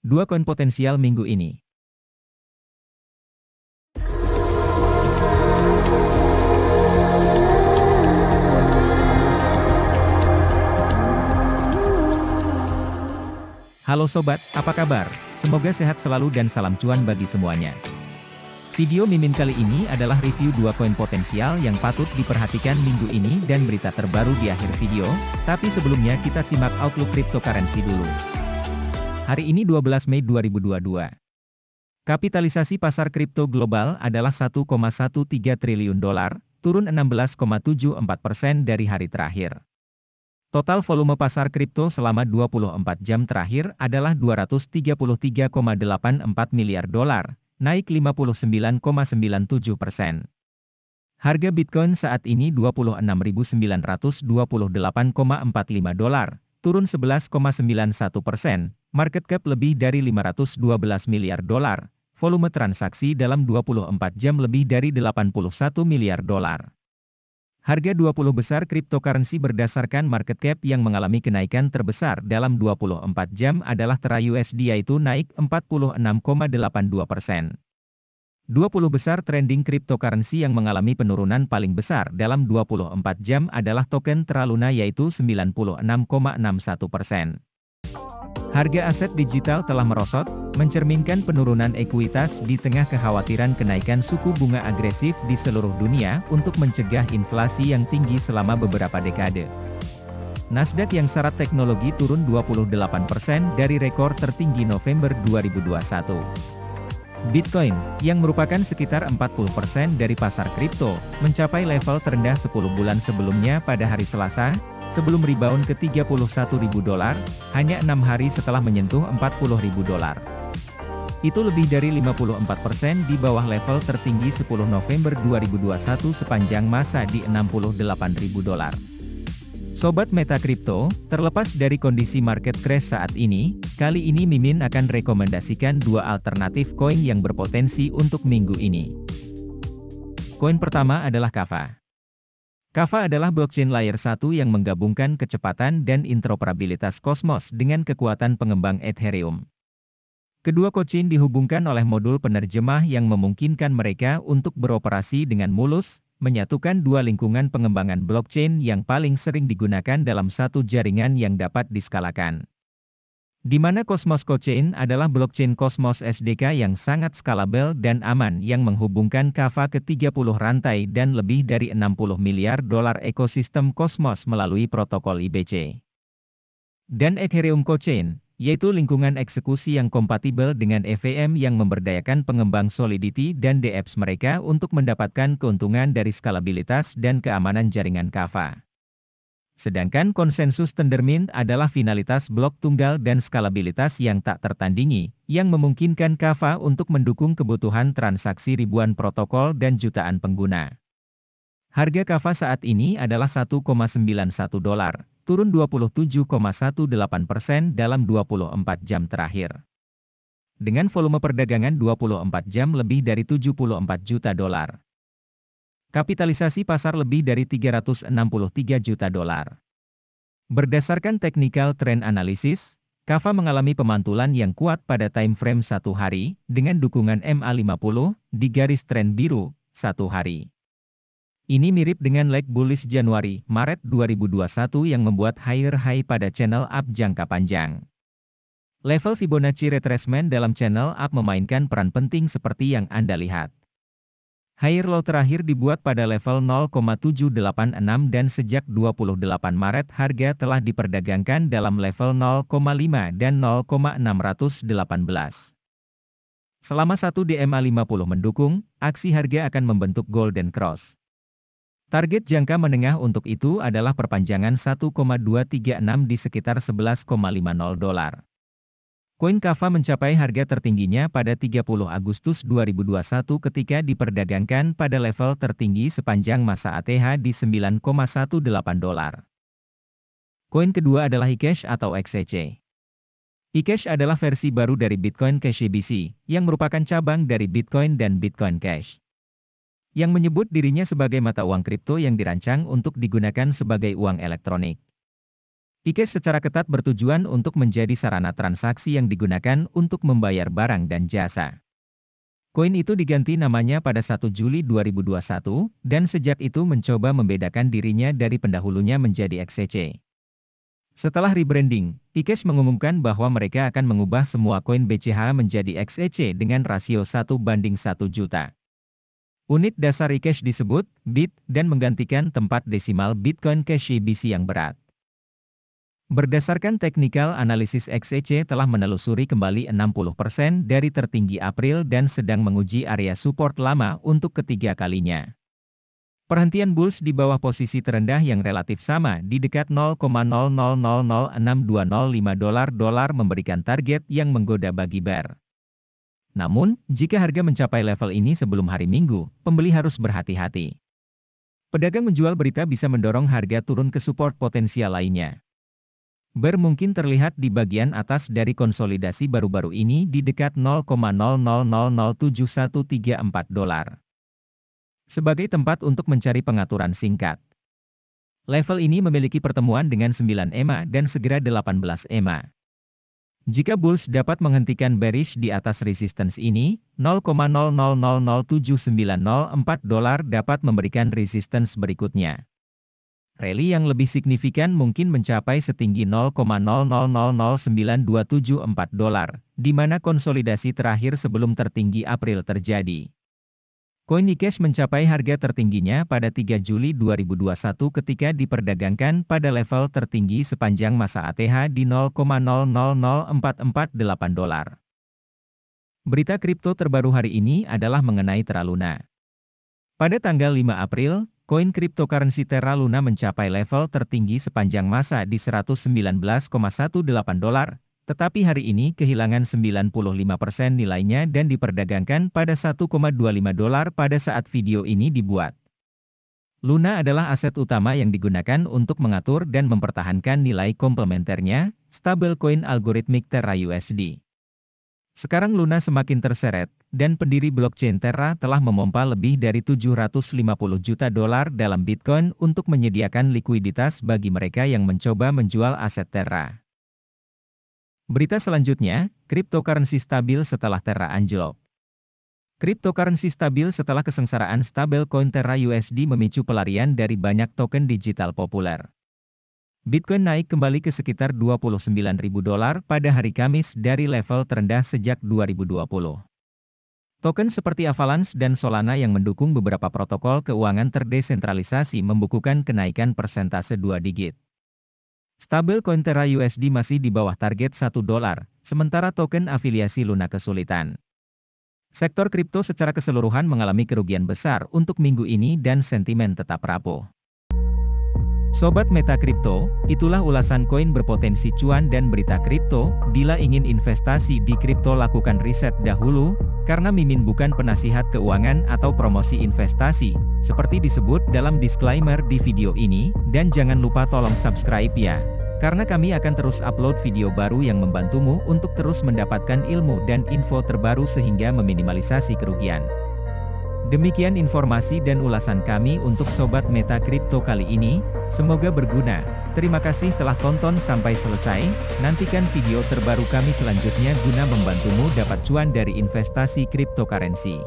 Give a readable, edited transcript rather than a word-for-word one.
Dua koin potensial minggu ini. Halo sobat, apa kabar? Semoga sehat selalu dan salam cuan bagi semuanya. Video Mimin kali ini adalah review dua koin potensial yang patut diperhatikan minggu ini dan berita terbaru di akhir video, tapi sebelumnya kita simak outlook cryptocurrency dulu. Hari ini 12 Mei 2022. Kapitalisasi pasar kripto global adalah 1,13 triliun dolar, turun 16,74% dari hari terakhir. Total volume pasar kripto selama 24 jam terakhir adalah 233,84 miliar dolar, naik 59,97%. Harga Bitcoin saat ini 26.928,45 dolar, turun 11,91%, market cap lebih dari 512 miliar dolar, volume transaksi dalam 24 jam lebih dari 81 miliar dolar. Harga 20 besar cryptocurrency berdasarkan market cap yang mengalami kenaikan terbesar dalam 24 jam adalah Terra USD yaitu naik 46,82%. 20 besar trending cryptocurrency yang mengalami penurunan paling besar dalam 24 jam adalah token Terra Luna yaitu 96,61%. Harga aset digital telah merosot, mencerminkan penurunan ekuitas di tengah kekhawatiran kenaikan suku bunga agresif di seluruh dunia untuk mencegah inflasi yang tinggi selama beberapa dekade. Nasdaq yang syarat teknologi turun 28% dari rekor tertinggi November 2021. Bitcoin, yang merupakan sekitar 40% dari pasar kripto, mencapai level terendah 10 bulan sebelumnya pada hari Selasa, sebelum rebound ke 31.000 dolar, hanya 6 hari setelah menyentuh 40.000 dolar. Itu lebih dari 54% di bawah level tertinggi 10 November 2021 sepanjang masa di 68.000 dolar. Sobat Meta Kripto, terlepas dari kondisi market crash saat ini, kali ini Mimin akan rekomendasikan dua alternatif koin yang berpotensi untuk minggu ini. Koin pertama adalah Kava. Kava adalah blockchain layer 1 yang menggabungkan kecepatan dan interoperabilitas Cosmos dengan kekuatan pengembang Ethereum. Kedua koin dihubungkan oleh modul penerjemah yang memungkinkan mereka untuk beroperasi dengan mulus, menyatukan dua lingkungan pengembangan blockchain yang paling sering digunakan dalam satu jaringan yang dapat diskalakan. Di mana Cosmos Cochain adalah blockchain Cosmos SDK yang sangat skalabel dan aman yang menghubungkan Kava ke 30 rantai dan lebih dari 60 miliar dolar ekosistem Cosmos melalui protokol IBC. Dan Ethereum Cochain, yaitu lingkungan eksekusi yang kompatibel dengan EVM yang memberdayakan pengembang Solidity dan dApps mereka untuk mendapatkan keuntungan dari skalabilitas dan keamanan jaringan Kava. Sedangkan konsensus Tendermint adalah finalitas blok tunggal dan skalabilitas yang tak tertandingi, yang memungkinkan Kava untuk mendukung kebutuhan transaksi ribuan protokol dan jutaan pengguna. Harga Kava saat ini adalah 1,91 dolar, turun 27,18% dalam 24 jam terakhir. Dengan volume perdagangan 24 jam lebih dari 74 juta dolar. Kapitalisasi pasar lebih dari 363 juta dolar. Berdasarkan technical trend analysis, Kava mengalami pemantulan yang kuat pada time frame 1 hari, dengan dukungan MA50, di garis tren biru, 1 hari. Ini mirip dengan leg bullish Januari-Maret 2021 yang membuat higher high pada channel up jangka panjang. Level Fibonacci retracement dalam channel up memainkan peran penting seperti yang Anda lihat. Higher low terakhir dibuat pada level 0,786 dan sejak 28 Maret harga telah diperdagangkan dalam level 0,5 dan 0,618. Selama 1 DMA50 mendukung, aksi harga akan membentuk golden cross. Target jangka menengah untuk itu adalah perpanjangan 1,236 di sekitar 11,50 dolar. Koin Kava mencapai harga tertingginya pada 30 Agustus 2021 ketika diperdagangkan pada level tertinggi sepanjang masa ATH di 9,18 dolar. Koin kedua adalah eCash atau XCC. eCash adalah versi baru dari Bitcoin Cash BC, yang merupakan cabang dari Bitcoin dan Bitcoin Cash, yang menyebut dirinya sebagai mata uang kripto yang dirancang untuk digunakan sebagai uang elektronik. eCash secara ketat bertujuan untuk menjadi sarana transaksi yang digunakan untuk membayar barang dan jasa. Koin itu diganti namanya pada 1 Juli 2021, dan sejak itu mencoba membedakan dirinya dari pendahulunya menjadi XCC. Setelah rebranding, eCash mengumumkan bahwa mereka akan mengubah semua koin BCH menjadi XCC dengan rasio 1:1 juta. Unit dasar eCash disebut BIT dan menggantikan tempat desimal Bitcoin Cash EBC yang berat. Berdasarkan technical analysis, XCC telah menelusuri kembali 60% dari tertinggi April dan sedang menguji area support lama untuk ketiga kalinya. Perhentian bulls di bawah posisi terendah yang relatif sama di dekat $0,00062005 memberikan target yang menggoda bagi bear. Namun, jika harga mencapai level ini sebelum hari Minggu, pembeli harus berhati-hati. Pedagang menjual berita bisa mendorong harga turun ke support potensial lainnya. Bear mungkin terlihat di bagian atas dari konsolidasi baru-baru ini di dekat $0,00071334. Sebagai tempat untuk mencari pengaturan singkat. Level ini memiliki pertemuan dengan 9 EMA dan segera 18 EMA. Jika bulls dapat menghentikan bearish di atas resistance ini, $0,000794 dapat memberikan resistance berikutnya. Rally yang lebih signifikan mungkin mencapai setinggi $0,00092744, di mana konsolidasi terakhir sebelum tertinggi April terjadi. Koin eCash mencapai harga tertingginya pada 3 Juli 2021 ketika diperdagangkan pada level tertinggi sepanjang masa ATH di $0,000448. Berita kripto terbaru hari ini adalah mengenai Terra Luna. Pada tanggal 5 April, koin cryptocurrency Terra Luna mencapai level tertinggi sepanjang masa di $119,18, tetapi hari ini kehilangan 95% nilainya dan diperdagangkan pada $1,25 pada saat video ini dibuat. Luna adalah aset utama yang digunakan untuk mengatur dan mempertahankan nilai komplementernya, stablecoin algoritmik Terra USD. Sekarang Luna semakin terseret, dan pendiri blockchain Terra telah memompa lebih dari $750 juta dalam Bitcoin untuk menyediakan likuiditas bagi mereka yang mencoba menjual aset Terra. Berita selanjutnya, cryptocurrency stabil setelah Terra anjlok. Cryptocurrency stabil setelah kesengsaraan stablecoin Terra USD memicu pelarian dari banyak token digital populer. Bitcoin naik kembali ke sekitar $29.000 pada hari Kamis dari level terendah sejak 2020. Token seperti Avalanche dan Solana yang mendukung beberapa protokol keuangan terdesentralisasi membukukan kenaikan persentase 2 digit. Stablecoin Terra USD masih di bawah target $1, sementara token afiliasi Luna kesulitan. Sektor kripto secara keseluruhan mengalami kerugian besar untuk minggu ini dan sentimen tetap rapuh. Sobat Meta Kripto, itulah ulasan koin berpotensi cuan dan berita kripto. Bila ingin investasi di kripto, lakukan riset dahulu, karena Mimin bukan penasihat keuangan atau promosi investasi, seperti disebut dalam disclaimer di video ini, dan jangan lupa tolong subscribe ya, karena kami akan terus upload video baru yang membantumu untuk terus mendapatkan ilmu dan info terbaru sehingga meminimalisasi kerugian. Demikian informasi dan ulasan kami untuk Sobat Meta Kripto kali ini, semoga berguna. Terima kasih telah tonton sampai selesai, nantikan video terbaru kami selanjutnya guna membantumu dapat cuan dari investasi cryptocurrency.